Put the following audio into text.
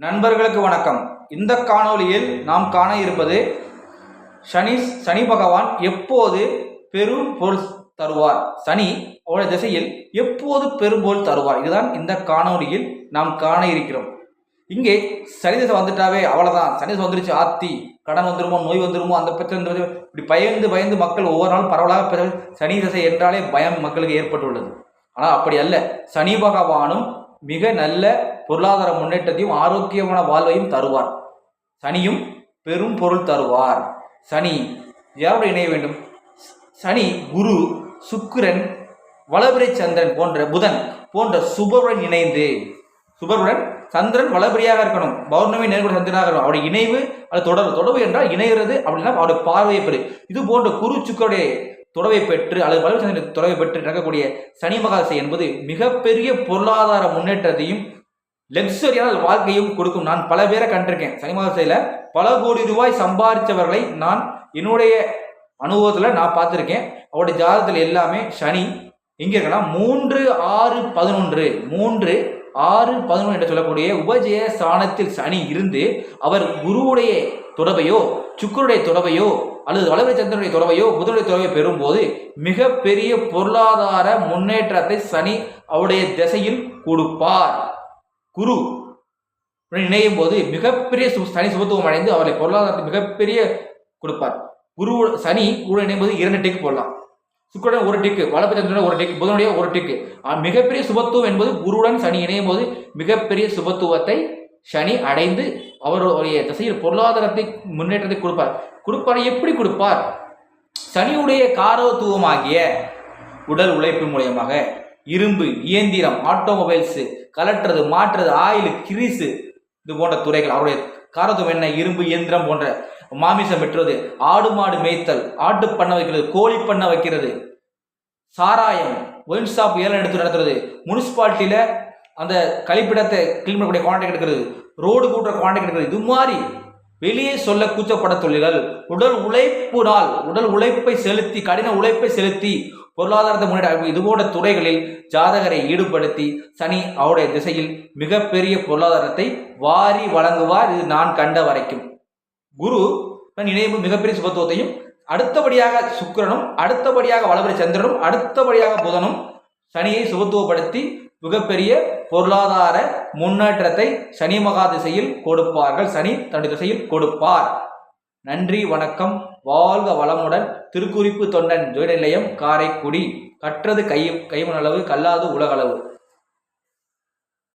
நண்பர்களுக்கு வணக்கம். இந்த காணொளியில் நாம் காண இருப்பது சனி பகவான் எப்போது பெரும் பொருள் தருவார், சனி அவருடைய திசையில் எப்போது பெரும் பொருள் தருவார், இதுதான் இந்த காணொளியில் நாம் காண இருக்கிறோம். இங்கே சனி திசை வந்துட்டாவே அவ்வளவுதான், சனி திசை வந்துருச்சு, ஆத்தி கடன் வந்துருமோ, நோய் வந்துருமோ, அந்த பிரச்சனை இப்படி பயந்து மக்கள் ஒவ்வொரு நாளும் பரவலாக சனி திசை என்றாலே பயம் மக்களுக்கு ஏற்பட்டுள்ளது. ஆனால் அப்படி அல்ல. சனி பகவானும் மிக நல்ல பொருளாதார முன்னேற்றத்தையும் ஆரோக்கியமான வாழ்வையும் தருவார். சனியும் பெரும் பொருள் தருவார். சனி யாரோடு இணைய வேண்டும்? சனி குரு, சுக்கிரன், வளபிறை சந்திரன் போன்ற புதன் போன்ற சுபருடன் இணைந்து, சுபருடன் சந்திரன் வளபிரியாக இருக்கணும், பௌர்ணமி நேர்கொண்ட சந்திரனாக இருக்கணும். அவருடைய இணைவு அது தொடர்பு என்றால் இணைகிறது அப்படின்னா அவருடைய பார்வையை பெறு. இது போன்ற குரு சுக்கருடைய தொடர்பை பெற்று அல்லது வளர்ச்சி தொடர்பை பெற்று நடக்கக்கூடிய சனி மகாதசை என்பது மிகப்பெரிய பொருளாதார முன்னேற்றத்தையும் லக்ஸரியான வாழ்க்கையும் கொடுக்கும். நான் பல பேரை கண்டிருக்கேன். சனி மகாதசையில பல கோடி ரூபாய் சம்பாதிச்சவர்களை நான் என்னுடைய அனுபவத்தில் நான் பார்த்துருக்கேன். அவருடைய ஜாதகத்தில் எல்லாமே சனி எங்கே இருக்குன்னா 3, 6, 11 3, 6, 11 என்று சொல்லக்கூடிய உபஜய ஸ்தானத்தில் சனி இருந்து அவர் குருவுடைய தொடர்பையோ சுக்கருடைய தொடர்பையோ அல்லது வளபிறை சந்திரனுடைய தொடர்பையோ புதனுடைய தொடர்பை பெறும்போது மிகப்பெரிய பொருளாதார முன்னேற்றத்தை சனி அவருடைய திசையில் கொடுப்பார். குரு இணையும் போது மிகப்பெரிய சனி சுபத்துவம் அடைந்து அவரை பொருளாதாரத்தை மிகப்பெரிய கொடுப்பார். குரு சனி குரு இணையும் போது 2 டிக்கு போடலாம், சுக்கிரன் 1 டிக்கு, வளபிறை சந்திரன் 1 டிக்கு, புதனுடைய 1 டிக்கு. மிகப்பெரிய சுபத்துவம் என்பது குருவுடன் சனி இணையும் போது மிகப்பெரிய சுபத்துவத்தை சனி அடைந்து அவருடைய திசையில் பொருளாதாரத்தை முன்னேற்றத்தை கொடுப்பார். எப்படி கொடுப்பார்? சனியுடைய காரத்துவமாகிய உடல் உழைப்பு மூலியமாக இரும்பு, இயந்திரம், ஆட்டோமொபைல்ஸ், கலட்டுறது, மாற்றுறது, ஆயில், கிரீஸு, இது போன்ற துறைகள். அவருடைய காரத்துவம் என்ன? இரும்பு, இயந்திரம் போன்ற மாமிசம் வெட்டுறது, ஆடு மாடு மேய்த்தல், ஆட்டு பண்ண வைக்கிறது, கோழி பண்ண வைக்கிறது, சாராயம், ஒயின் ஷாப் ஏலம் எடுத்து நடத்துறது, முனிசிபாலிட்டியில அந்த கழிப்பிடத்தை கிளீன் பண்ணக்கூடிய கான்ட்ராக்ட் எடுக்கிறது, ரோடு கூட்டுற கான்ட்ராக்ட் எடுக்கிறது, இது மாதிரி வெளியே சொல்ல கூச்சப்பட தொழில்கள். உடல் உழைப்பை செலுத்தி, கடின உழைப்பை செலுத்தி பொருளாதாரத்தை முன்னேற்ற இது போன்ற துறைகளில் ஜாதகரை ஈடுபடுத்தி சனி அவருடைய திசையில் மிகப்பெரிய பொருளாதாரத்தை வாரி வழங்குவார். இது நான் கண்ட வரைக்கும். குரு இணைவு மிகப்பெரிய சுபத்துவத்தையும், அடுத்தபடியாக சுக்கிரனும், அடுத்தபடியாக வளபிறை சந்திரனும், அடுத்தபடியாக புதனும் சனியை சுபத்துவப்படுத்தி மிகப்பெரிய பொருளாதார முன்னேற்றத்தை சனி மகா திசையில் கொடுப்பார்கள். சனி தன்னுடைய திசையில் கொடுப்பார். நன்றி, வணக்கம், வாழ்க வளமுடன். திருக்குறிப்பு தொண்டன் ஜோதிட நிலையம், காரைக்குடி. கற்றது கைமண் அளவு, கல்லாது உலகளவு.